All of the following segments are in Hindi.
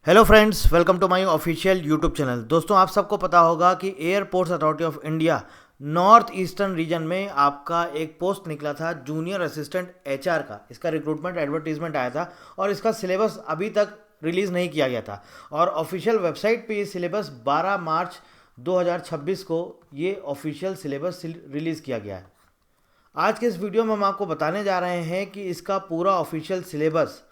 Hello friends, welcome to my official YouTube channel. दोस्तों, आप सबको पता होगा कि airports authority of India north eastern region में आपका एक पोस्ट निकला था जूनियर असिस्टेंट एचआर का। इसका रिक्रूटमेंट एडवर्टीजमेंट आया था और इसका सिलेबस अभी तक रिलीज़ नहीं किया गया था और ऑफिशियल वेबसाइट पे ये सिलेबस 12 मार्च 2026 को ये ऑफिशियल सिलेबस रिलीज़ किया गया है। आज के इस वीडियो में हम आपको बताने जा रहे हैं कि इसका पूरा ऑफिशियल सिलेबस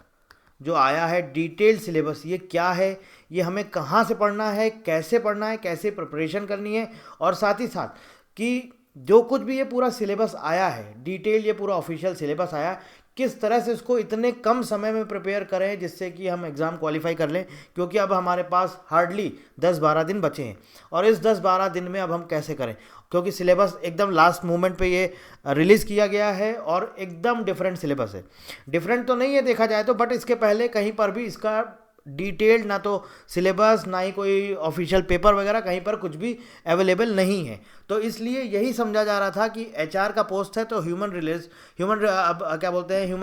जो आया है, डिटेल सिलेबस, ये क्या है, ये हमें कहाँ से पढ़ना है, कैसे प्रिपरेशन करनी है, और साथ ही साथ कि जो कुछ भी ये पूरा सिलेबस आया है, डिटेल ये पूरा ऑफिशियल सिलेबस आया है, किस तरह से इसको इतने कम समय में प्रिपेयर करें जिससे कि हम एग्ज़ाम क्वालिफाई कर लें। क्योंकि अब हमारे पास हार्डली 10-12 दिन बचे हैं और इस 10-12 दिन में अब हम कैसे करें, क्योंकि सिलेबस एकदम लास्ट मोमेंट पे ये रिलीज़ किया गया है और एकदम डिफरेंट सिलेबस है। डिफरेंट तो नहीं है देखा जाए तो, बट इसके पहले कहीं पर भी इसका डिटेल्ड ना तो सिलेबस ना ही कोई ऑफिशियल पेपर वगैरह कहीं पर कुछ भी अवेलेबल नहीं है। तो इसलिए यही समझा जा रहा था कि एचआर का पोस्ट है तो ह्यूमन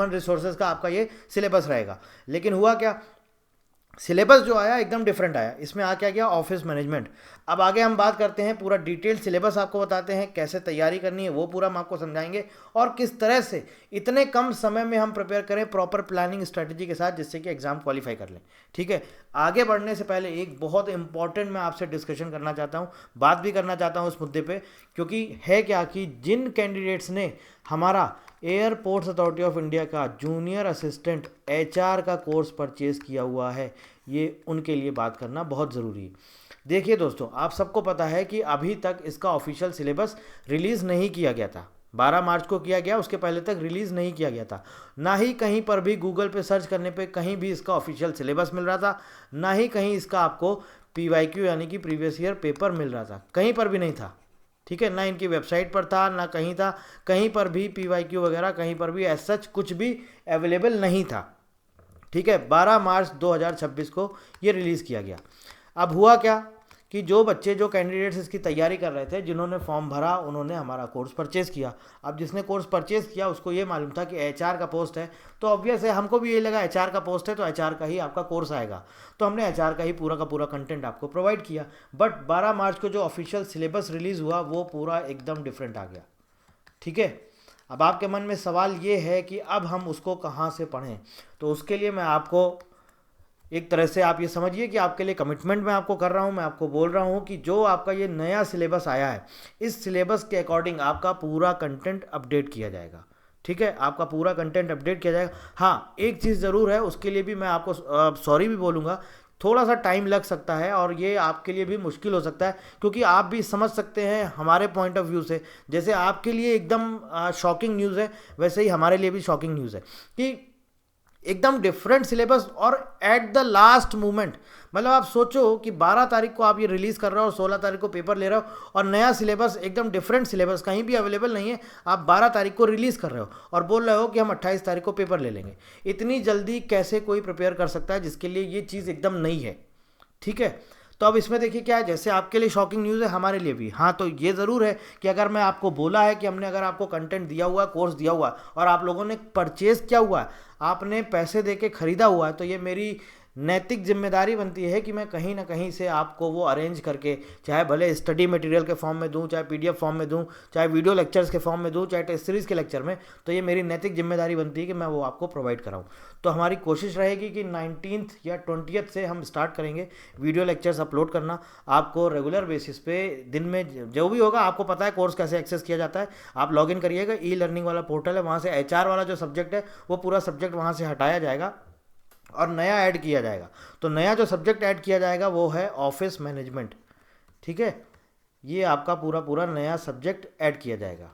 रिसोर्सेज का आपका ये सिलेबस रहेगा। लेकिन हुआ क्या, सिलेबस जो आया एकदम डिफरेंट आया। इसमें आ क्या गया, ऑफिस मैनेजमेंट। अब आगे हम बात करते हैं, पूरा डिटेल सिलेबस आपको बताते हैं, कैसे तैयारी करनी है वो पूरा हम आपको समझाएंगे और किस तरह से इतने कम समय में हम प्रिपेयर करें प्रॉपर प्लानिंग स्ट्रेटजी के साथ जिससे कि एग्जाम क्वालिफाई कर लें। ठीक है, आगे बढ़ने से पहले एक बहुत इंपॉर्टेंट मैं आपसे डिस्कशन करना चाहता हूँ, बात भी करना चाहता हूँ उस मुद्दे पर। क्योंकि है क्या कि जिन कैंडिडेट्स ने हमारा एयरपोर्ट्स अथॉरिटी ऑफ इंडिया का जूनियर असिस्टेंट एचआर का कोर्स परचेज किया हुआ है, ये उनके लिए बात करना बहुत ज़रूरी है। देखिए दोस्तों, आप सबको पता है कि अभी तक इसका ऑफिशियल सिलेबस रिलीज़ नहीं किया गया था। 12 मार्च को किया गया, उसके पहले तक रिलीज़ नहीं किया गया था। ना ही कहीं पर भी गूगल पे सर्च करने पे कहीं भी इसका ऑफिशियल सिलेबस मिल रहा था, ना ही कहीं इसका आपको पीवाईक्यू यानी कि प्रीवियस ईयर पेपर मिल रहा था, कहीं पर भी नहीं था। ठीक है, ना इनकी वेबसाइट पर था ना कहीं था, कहीं पर भी पीवाईक्यू वगैरह कहीं पर भी एज सच कुछ भी अवेलेबल नहीं था। ठीक है, 12 मार्च 2026 को ये रिलीज़ किया गया। अब हुआ क्या कि जो बच्चे जो कैंडिडेट्स इसकी तैयारी कर रहे थे, जिन्होंने फॉर्म भरा, उन्होंने हमारा कोर्स परचेज किया। अब जिसने कोर्स परचेज किया उसको ये मालूम था कि एचआर का पोस्ट है, तो ऑब्वियस है हमको भी ये लगा एचआर का पोस्ट है तो एचआर का ही आपका कोर्स आएगा, तो हमने एचआर का ही पूरा का पूरा कंटेंट आपको प्रोवाइड किया। बट 12 मार्च को जो ऑफिशियल सिलेबस रिलीज़ हुआ वो पूरा एकदम डिफरेंट आ गया। ठीक है, अब आपके मन में सवाल ये है कि अब हम उसको कहाँ से पढ़ें। तो उसके लिए मैं आपको एक तरह से आप ये समझिए कि आपके लिए कमिटमेंट मैं आपको कर रहा हूँ। मैं आपको बोल रहा हूँ कि जो आपका ये नया सिलेबस आया है, इस सिलेबस के अकॉर्डिंग आपका पूरा कंटेंट अपडेट किया जाएगा। ठीक है, आपका पूरा कंटेंट अपडेट किया जाएगा। हाँ, एक चीज़ ज़रूर है, उसके लिए भी मैं आपको सॉरी भी बोलूँगा, थोड़ा सा टाइम लग सकता है और ये आपके लिए भी मुश्किल हो सकता है। क्योंकि आप भी समझ सकते हैं हमारे पॉइंट ऑफ व्यू से, जैसे आपके लिए एकदम शॉकिंग न्यूज़ है वैसे ही हमारे लिए भी शॉकिंग न्यूज़ है कि एकदम डिफरेंट सिलेबस और एट द लास्ट मोमेंट। मतलब आप सोचो कि 12 तारीख को आप ये रिलीज़ कर रहे हो और 16 तारीख को पेपर ले रहे हो और नया सिलेबस एकदम डिफरेंट सिलेबस कहीं भी अवेलेबल नहीं है, आप 12 तारीख को रिलीज़ कर रहे हो और बोल रहे हो कि हम 28 तारीख को पेपर ले लेंगे। इतनी जल्दी कैसे कोई प्रिपेयर कर सकता है जिसके लिए ये चीज़ एकदम नई है। ठीक है, तो अब इसमें देखिए क्या है, जैसे आपके लिए शॉकिंग न्यूज़ है हमारे लिए भी। हाँ, तो ये ज़रूर है कि अगर मैं आपको बोला है कि हमने अगर आपको कंटेंट दिया हुआ है, कोर्स दिया हुआ है और आप लोगों ने परचेज़ किया हुआ है, आपने पैसे दे के ख़रीदा हुआ है, तो ये मेरी नैतिक जिम्मेदारी बनती है कि मैं कहीं ना कहीं से आपको वो अरेंज करके, चाहे भले स्टडी मटेरियल के फॉर्म में दूं, चाहे पीडीएफ फॉर्म में दूं, चाहे वीडियो लेक्चर्स के फॉर्म में दूं, चाहे टेस्ट सीरीज़ के लेक्चर में, तो ये मेरी नैतिक जिम्मेदारी बनती है कि मैं वो आपको प्रोवाइड कराऊं। तो हमारी कोशिश रहेगी कि 19th या 20th से हम स्टार्ट करेंगे वीडियो लेक्चर्स अपलोड करना आपको रेगुलर बेसिस पे। दिन में जो भी होगा, आपको पता है कोर्स कैसे एक्सेस किया जाता है, आप लॉगिन करिएगा, ई लर्निंग वाला पोर्टल है, वहाँ से एचआर वाला जो सब्जेक्ट है वो पूरा सब्जेक्ट वहाँ से हटाया जाएगा और नया ऐड किया जाएगा। तो नया जो सब्जेक्ट ऐड किया जाएगा वो है ऑफिस मैनेजमेंट। ठीक है, ये आपका पूरा पूरा नया सब्जेक्ट ऐड किया जाएगा।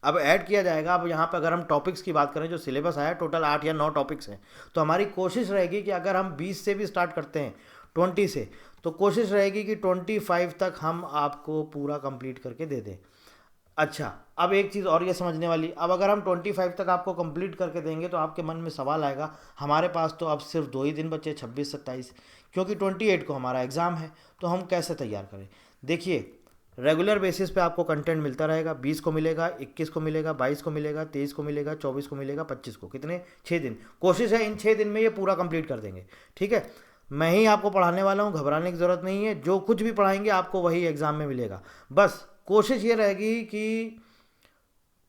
अब ऐड किया जाएगा। अब यहाँ पर अगर हम टॉपिक्स की बात करें, जो सिलेबस आया टोटल 8 या 9 टॉपिक्स हैं, तो हमारी कोशिश रहेगी कि अगर हम 20 से भी स्टार्ट करते हैं, 20 से, तो कोशिश रहेगी कि 25 तक हम आपको पूरा कंप्लीट करके दे दें। अच्छा, अब एक चीज़ और ये समझने वाली, अब अगर हम 25 तक आपको कंप्लीट करके देंगे तो आपके मन में सवाल आएगा, हमारे पास तो अब सिर्फ 2 ही दिन बचे, 26-27, क्योंकि 28 को हमारा एग्ज़ाम है, तो हम कैसे तैयार करें। देखिए, रेगुलर बेसिस पे आपको कंटेंट मिलता रहेगा। 20 को मिलेगा, 21 को मिलेगा, 22 को मिलेगा, 23 को मिलेगा, 24 को मिलेगा, 25 को। कितने? 6 दिन। कोशिश है इन 6 दिन में ये पूरा कंप्लीट कर देंगे। ठीक है, मैं ही आपको पढ़ाने वाला हूँ, घबराने की ज़रूरत नहीं है। जो कुछ भी पढ़ाएंगे आपको वही एग्ज़ाम में मिलेगा। बस कोशिश ये रहेगी कि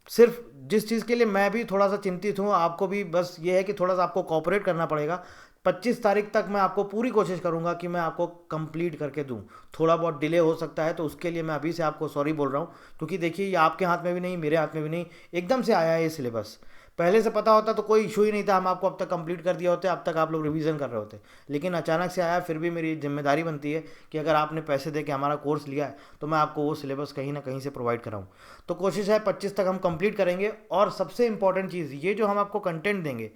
सिर्फ जिस चीज़ के लिए मैं भी थोड़ा सा चिंतित हूँ, आपको भी बस ये है कि थोड़ा सा आपको कॉपरेट करना पड़ेगा। 25 तारीख तक मैं आपको पूरी कोशिश करूँगा कि मैं आपको कंप्लीट करके दूँ। थोड़ा बहुत डिले हो सकता है तो उसके लिए मैं अभी से आपको सॉरी बोल रहा हूँ, क्योंकि देखिए ये आपके हाथ में भी नहीं, मेरे हाथ में भी नहीं, एकदम से आया है ये सिलेबस। पहले से पता होता तो कोई इशू ही नहीं था, हम आपको अब तक कंप्लीट कर दिया होते, अब तक आप लोग रिवीजन कर रहे होते। लेकिन अचानक से आया, फिर भी मेरी जिम्मेदारी बनती है कि अगर आपने पैसे दे के हमारा कोर्स लिया है तो मैं आपको वो सिलेबस कहीं ना कहीं से प्रोवाइड कराऊँ। तो कोशिश है 25 तक हम कंप्लीट करेंगे। और सबसे इंपॉर्टेंट चीज़ ये जो हम आपको कंटेंट देंगे,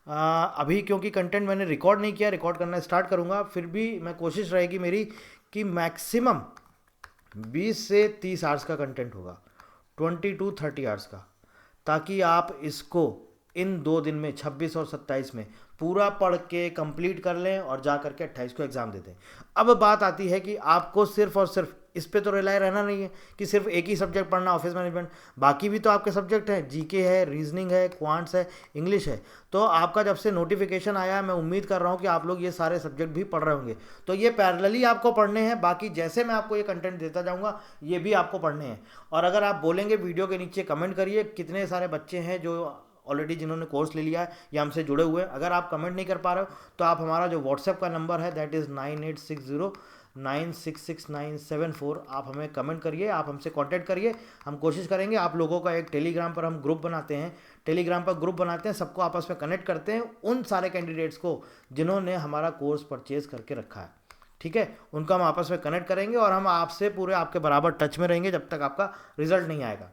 अभी क्योंकि कंटेंट मैंने रिकॉर्ड नहीं किया, रिकॉर्ड करना स्टार्ट करूँगा, फिर भी मैं कोशिश रहेगी मेरी कि मैक्सिमम 20 से 30 आवर्स का कंटेंट होगा, 20 to 30 आवर्स का, ताकि आप इसको इन 2 दिन में 26 और 27 में पूरा पढ़ के कंप्लीट कर लें और जा करके 28 को एग्ज़ाम दे दें। अब बात आती है कि आपको सिर्फ और सिर्फ इस पे तो रिलाई रहना नहीं है कि सिर्फ एक ही सब्जेक्ट पढ़ना, ऑफिस मैनेजमेंट। बाकी भी तो आपके सब्जेक्ट हैं, जीके है, रीजनिंग है, क्वांट्स है, इंग्लिश है। तो आपका जब से नोटिफिकेशन आया है, मैं उम्मीद कर रहा हूँ कि आप लोग ये सारे सब्जेक्ट भी पढ़ रहे होंगे। तो ये पैरेलली आपको पढ़ने हैं। बाकी जैसे मैं आपको ये कंटेंट देता जाऊँगा ये भी आपको पढ़ने हैं। और अगर आप बोलेंगे, वीडियो के नीचे कमेंट करिए कितने सारे बच्चे हैं जो ऑलरेडी जिन्होंने कोर्स ले लिया है या हमसे जुड़े हुए हैं। अगर आप कमेंट नहीं कर पा रहे हो तो आप हमारा जो व्हाट्सएप का नंबर है, दैट इज़ 9860966974, आप हमें कमेंट करिए, आप हमसे कांटेक्ट करिए। हम कोशिश करेंगे आप लोगों का एक टेलीग्राम पर हम ग्रुप बनाते हैं, टेलीग्राम पर ग्रुप बनाते हैं, सबको आपस में कनेक्ट करते हैं, उन सारे कैंडिडेट्स को जिन्होंने हमारा कोर्स परचेज करके रखा है। ठीक है, उनको हम आपस में कनेक्ट करेंगे और हम आपसे पूरे आपके बराबर टच में रहेंगे जब तक आपका रिजल्ट नहीं आएगा।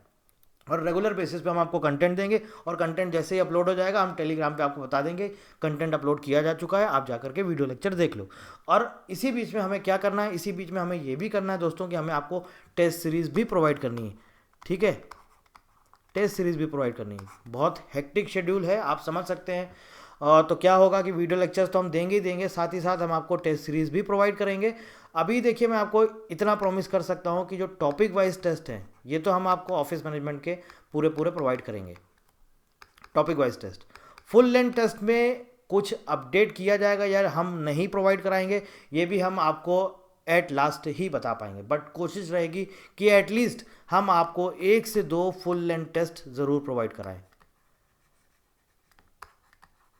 और रेगुलर बेसिस पे हम आपको कंटेंट देंगे, और कंटेंट जैसे ही अपलोड हो जाएगा हम टेलीग्राम पे आपको बता देंगे कंटेंट अपलोड किया जा चुका है, आप जा करके वीडियो लेक्चर देख लो। और इसी बीच में हमें क्या करना है, इसी बीच में हमें ये भी करना है दोस्तों कि हमें आपको टेस्ट सीरीज़ भी प्रोवाइड करनी है। ठीक है, टेस्ट सीरीज़ भी प्रोवाइड करनी है। बहुत हेक्टिक शेड्यूल है, आप समझ सकते हैं। तो क्या होगा कि वीडियो लेक्चर्स तो हम देंगे ही देंगे, साथ ही साथ हम आपको टेस्ट सीरीज़ भी प्रोवाइड करेंगे। अभी देखिए मैं आपको इतना प्रॉमिस कर सकता हूँ कि जो टॉपिक वाइज टेस्ट हैं ये तो हम आपको ऑफिस मैनेजमेंट के पूरे प्रोवाइड करेंगे। Topic wise test, full length test में कुछ अपडेट किया जाएगा या हम नहीं प्रोवाइड कराएंगे, ये भी हम आपको एट लास्ट ही बता पाएंगे। बट कोशिश रहेगी कि एटलीस्ट हम आपको 1 से 2 फुल लेंथ टेस्ट ज़रूर प्रोवाइड कराएं।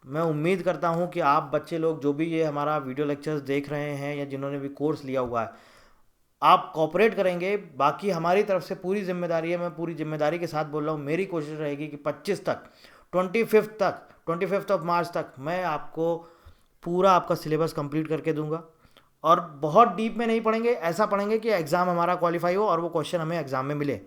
मैं उम्मीद करता हूं कि आप बच्चे लोग जो भी ये हमारा वीडियो लेक्चर्स देख रहे हैं या जिन्होंने भी कोर्स लिया हुआ है, आप कॉपरेट करेंगे। बाकी हमारी तरफ से पूरी जिम्मेदारी है, मैं पूरी जिम्मेदारी के साथ बोल रहा हूँ। मेरी कोशिश रहेगी कि 25 तक, 25 ऑफ मार्च तक मैं आपको पूरा आपका सिलेबस कंप्लीट करके दूंगा। और बहुत डीप में नहीं पढ़ेंगे, ऐसा पढ़ेंगे कि एग्ज़ाम हमारा क्वालिफाई हो और वो क्वेश्चन हमें एग्ज़ाम में मिले।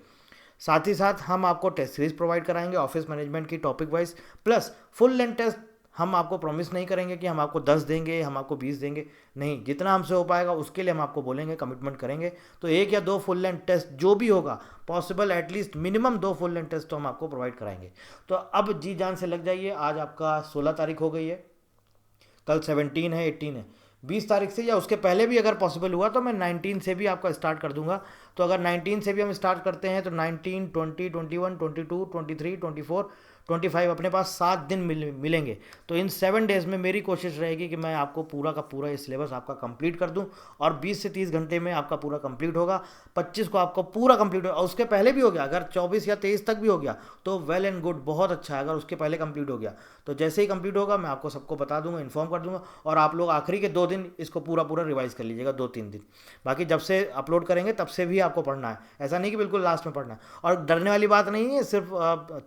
साथ ही साथ हम आपको टेस्ट सीरीज प्रोवाइड कराएंगे ऑफिस मैनेजमेंट की topic wise, plus full length test हम आपको प्रॉमिस नहीं करेंगे कि हम आपको 10 देंगे, हम आपको 20 देंगे, नहीं, जितना हमसे हो पाएगा उसके लिए हम आपको बोलेंगे, कमिटमेंट करेंगे। तो 1 या 2 फुल लेंथ टेस्ट जो भी होगा possible, at least minimum 2 full length test तो हम आपको प्रोवाइड कराएंगे। तो अब जी जान से लग जाइए, आज आपका 16 तारीख हो गई है, कल 17 है, 18 है, 20 तारीख से या उसके पहले भी अगर पॉसिबल हुआ तो मैं 19 से भी आपका स्टार्ट कर दूंगा। तो अगर 19 से भी हम स्टार्ट करते हैं तो 19, 20, 21, 22, 23, 24, 25 अपने पास 7 दिन मिलेंगे। तो इन 7 डेज़ में मेरी कोशिश रहेगी कि मैं आपको पूरा का पूरा ये सिलेबस आपका कंप्लीट कर दूं, और 20 से 30 घंटे में आपका पूरा कंप्लीट होगा। 25 को आपको पूरा कंप्लीट होगा, और उसके पहले भी हो गया, अगर 24 या 23 तक भी हो गया तो वेल एंड गुड, बहुत अच्छा है। अगर उसके पहले कंप्लीट हो गया तो जैसे ही कंप्लीट होगा मैं आपको सबको बता दूंगा, इन्फॉर्म कर दूंगा। और आप लोग आखिरी के 2 दिन इसको पूरा रिवाइज कर लीजिएगा, 2-3 दिन। बाकी जब से अपलोड करेंगे तब से भी आपको पढ़ना है, ऐसा नहीं कि बिल्कुल लास्ट में पढ़ना है। और डरने वाली बात नहीं है, सिर्फ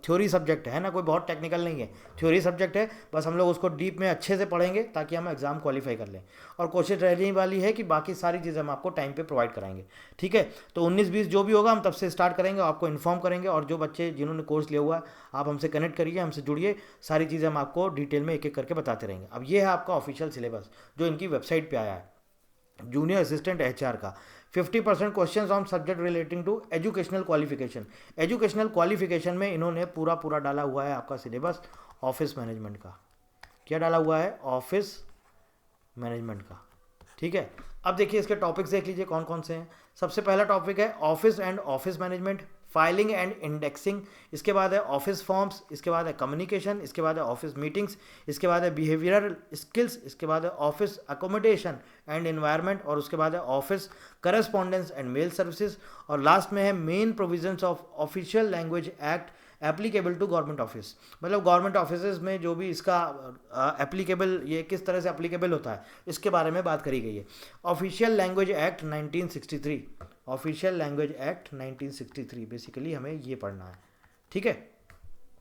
थ्योरी सब्जेक्ट है ना, कोई बहुत टेक्निकल नहीं है, थ्योरी सब्जेक्ट है। बस हम लोग उसको डीप में अच्छे से पढ़ेंगे ताकि हम एग्जाम क्वालिफाई कर लें। और कोशिश रहने वाली है कि बाकी सारी चीज़ें हम आपको टाइम पे प्रोवाइड कराएंगे। ठीक है, तो 19-20 जो भी होगा हम तब से स्टार्ट करेंगे, आपको इन्फॉर्म करेंगे। और जो बच्चे जिन्होंने कोर्स लिया हुआ है आप हमसे कनेक्ट करिए, हमसे जुड़िए, सारी चीज़ें हम आपको डिटेल में एक एक करके बताते रहेंगे। अब ये है आपका ऑफिशियल सिलेबस जो इनकी वेबसाइट पर आया है, जूनियर असिस्टेंट HR का। 50% question on subject relating to educational qualification. Educational qualification में इन्होंने पूरा डाला हुआ है आपका सिलेबस ऑफिस मैनेजमेंट का। क्या डाला हुआ है? ऑफिस मैनेजमेंट का। ठीक है, अब देखिए इसके टॉपिक्स देख लीजिए कौन कौन से हैं। सबसे पहला टॉपिक है office and office management, filing and indexing, इसके बाद है ऑफिस फॉर्म्स, इसके बाद है कम्युनिकेशन, इसके बाद है ऑफिस मीटिंग्स, इसके बाद है बिहेवियरल स्किल्स, इसके बाद है ऑफिस अकोमोडेशन एंड एनवायरनमेंट, और उसके बाद है office correspondence and mail services, और लास्ट में है main provisions of official language act applicable to government office. मतलब गवर्नमेंट ऑफिस में जो भी इसका एप्लीकेबल, ये किस तरह से एप्लीकेबल होता है, इसके बारे में बात करी गई है। Official language act 1963, official language act 1963 basically हमें ये पढ़ना है। ठीक है,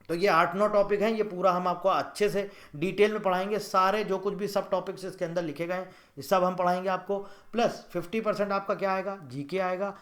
तो ये 8-9 टॉपिक हैं, ये पूरा हम आपको अच्छे से डिटेल में पढ़ाएंगे। सारे जो कुछ भी सब टॉपिक्स इसके अंदर लिखे गए हैं ये सब हम पढ़ाएंगे आपको। प्लस 50% आपका क्या आएगा, जीके आएगा,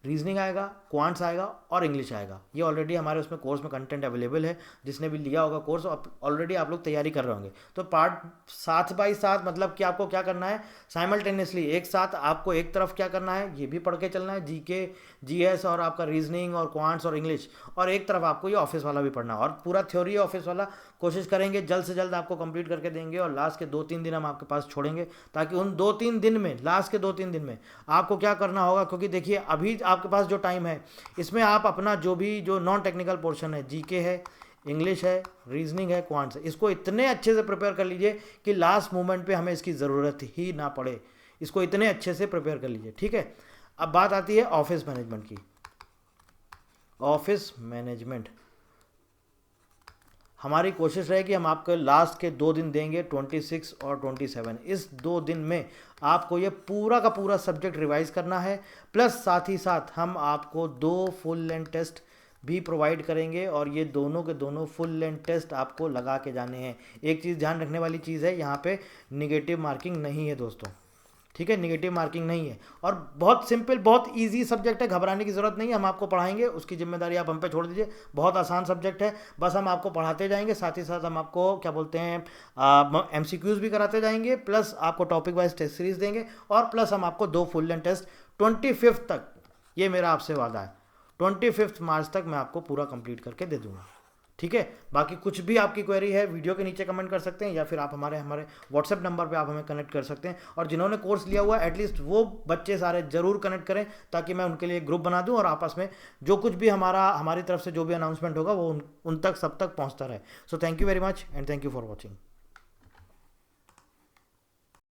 रीजनिंग आएगा, क्वांट्स आएगा और इंग्लिश आएगा। ये ऑलरेडी हमारे उसमें कोर्स में कंटेंट अवेलेबल है, जिसने भी लिया होगा कोर्स ऑलरेडी आप लोग तैयारी कर रहे होंगे। तो पार्ट 7 बाई 7 मतलब कि आपको क्या करना है, साइमल्टेनियसली एक साथ आपको एक तरफ क्या करना है, ये भी पढ़ के चलना है, जीके, जीएस और आपका रीजनिंग और क्वांट्स और इंग्लिश, और एक तरफ आपको ये ऑफिस वाला भी पढ़ना है। और पूरा थ्योरी ऑफिस वाला कोशिश करेंगे जल्द से जल्द आपको कंप्लीट करके देंगे, और लास्ट के 2-3 दिन हम आपके पास छोड़ेंगे, ताकि उन 2-3 दिन में, लास्ट के 2-3 दिन में आपको क्या करना होगा, क्योंकि देखिए अभी आपके पास जो टाइम है इसमें आप अपना जो नॉन टेक्निकल पोर्शन है, जीके है, इंग्लिश है, रीजनिंग है, क्वांट्स है, इसको इतने अच्छे से प्रिपेयर कर लीजिए कि लास्ट मोमेंट पे हमें इसकी ज़रूरत ही ना पड़े। इसको इतने अच्छे से प्रिपेयर कर लीजिए। ठीक है, अब बात आती है ऑफिस मैनेजमेंट की। ऑफिस मैनेजमेंट हमारी कोशिश रहेगी हम आपको लास्ट के 2 दिन देंगे, 26 और 27। इस 2 दिन में आपको ये पूरा का पूरा सब्जेक्ट रिवाइज करना है, प्लस साथ ही साथ हम आपको 2 फुल लेंथ टेस्ट भी प्रोवाइड करेंगे, और ये दोनों के दोनों फुल लेंथ टेस्ट आपको लगा के जाने हैं। एक चीज़ ध्यान रखने वाली चीज़ है, यहाँ पे निगेटिव मार्किंग नहीं है दोस्तों। ठीक है, निगेटिव मार्किंग नहीं है, और बहुत सिंपल, बहुत इजी सब्जेक्ट है, घबराने की ज़रूरत नहीं है। हम आपको पढ़ाएंगे, उसकी जिम्मेदारी आप हम पे छोड़ दीजिए। बहुत आसान सब्जेक्ट है, बस हम आपको पढ़ाते जाएंगे, साथ ही साथ हम आपको क्या बोलते हैं MCQs भी कराते जाएंगे, प्लस आपको टॉपिक वाइज टेस्ट सीरीज देंगे, और प्लस हम आपको 2 फुल लेंथ टेस्ट 25 तक, ये मेरा आपसे वादा है, 25 मार्च तक मैं आपको पूरा कंप्लीट करके दे दूंगा। ठीक है, बाकी कुछ भी आपकी क्वेरी है वीडियो के नीचे कमेंट कर सकते हैं, या फिर आप हमारे व्हाट्सएप नंबर पे आप हमें कनेक्ट कर सकते हैं। और जिन्होंने कोर्स लिया हुआ है एटलीस्ट वो बच्चे सारे जरूर कनेक्ट करें, ताकि मैं उनके लिए ग्रुप बना दूं, और आपस में जो कुछ भी हमारी तरफ से जो भी अनाउंसमेंट होगा वो उन तक सब तक पहुंचता रहे। So thank you very much and thank you for watching.